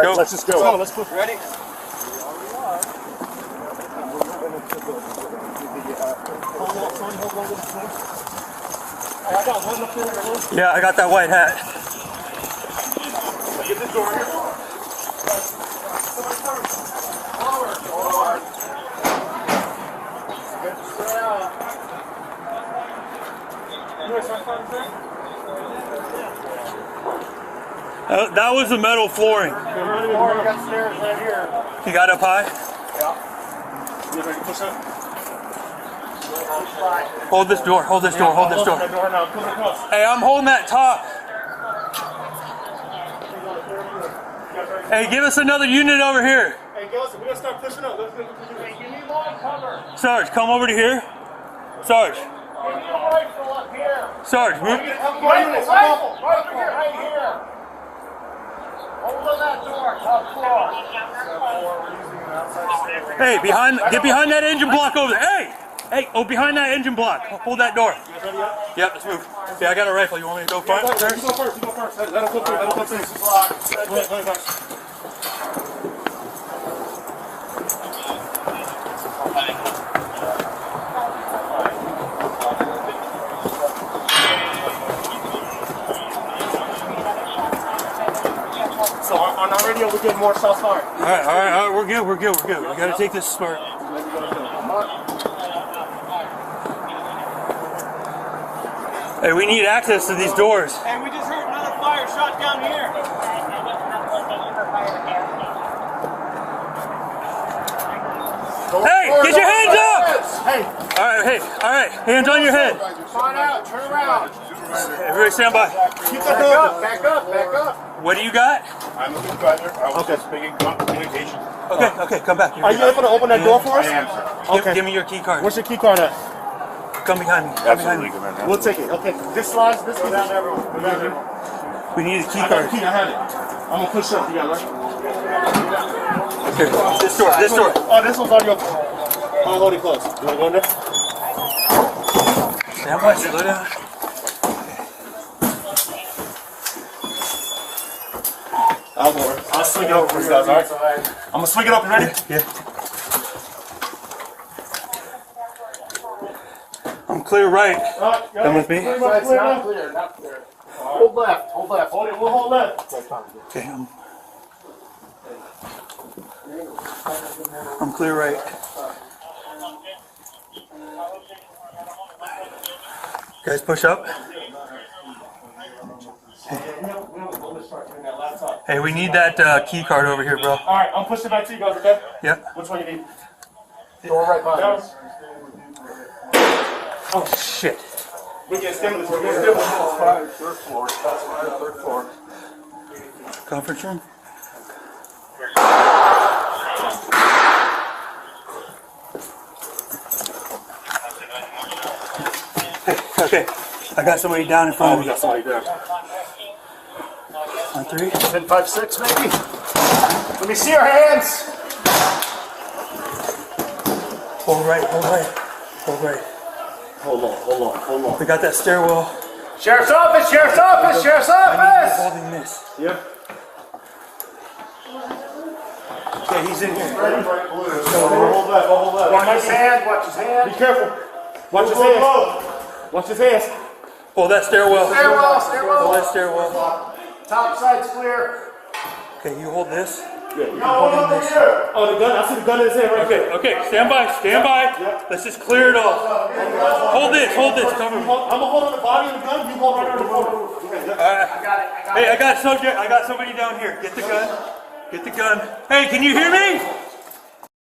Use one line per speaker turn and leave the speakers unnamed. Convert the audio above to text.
go.
Let's just go.
Come on, let's go.
Ready? Yeah, I got that white hat.
Get this door here.
That was the metal flooring.
We got stairs right here.
You got up high?
Yeah. You ready to push up?
Hold this door, hold this door, hold this door.
That door now. Come across.
Hey, I'm holding that top. Hey, give us another unit over here.
Hey, Gilson, we're gonna start pushing up. Hey, you need line cover.
Sarge, come over to here. Sarge.
You need a rifle up here.
Sarge, move.
Rifle, right here, right here. Hold on that door, top floor.
Hey, get behind that engine block over there. Hey, behind that engine block. Hold that door. Yep, let's move. Okay, I got a rifle. You want me to go front first?
You go first. Let him go through, let him go through. So on our radio, we get more south side.
All right, we're good. We gotta take this smart. Hey, we need access to these doors.
Hey, we just heard another fire shot down here.
Hey, get your hands up!
Hey,
All right, hands on your head.
find out, turn around.
Everybody stand by.
Keep that door. Back up.
What do you got?
I'm a supervisor. I was just making communication.
Okay, come back.
Are you able to open that door for us?
I am, sir.
Okay.
Give me your key card.
Where's your key card at?
Come behind me.
Absolutely, Commander.
We'll take it. Okay. This slides. This goes down everyone.
We need a key
I got a
card.
key. I have it. I'm gonna push up together.
Okay, this door.
Oh, this one's already open. I'll hold it close. You wanna go in there?
Stand by, slow down.
I'll go. I'll swing it over for you guys, alright? I'm gonna swing it up. You ready?
Yeah. I'm clear right. Come with me.
It's not clear, not clear. Hold left. Hold it, we'll hold left.
Okay, I'm clear right. Guys, push up. Hey, we need that key card over here, bro.
Alright, I'm pushing back to you guys, okay?
Yep.
Which one you need? Door right behind us.
Oh, shit.
We get stimulus. Third floor.
Conference room? Okay, I got somebody down in front of
We
me.
got somebody there.
On 3.
10, 5, 6, maybe. Let me see your hands.
Hold right.
Hold on.
We got that stairwell.
Sheriff's office.
I need you holding this.
Yep.
Okay, he's in here.
Hold that. Watch his hand. Be careful. Watch his hands.
Pull that stairwell. Pull
Stairwell.
that stairwell.
Top side's clear.
Okay, you hold this.
Oh, the gun. I see the gun in his hand right there.
Okay, stand by. Let's just clear it off. Hold this, cover me.
I'm gonna hold on the body of the gun. You hold right on the phone.
Hey, I got somebody down here. Get the gun. Hey, can you hear me?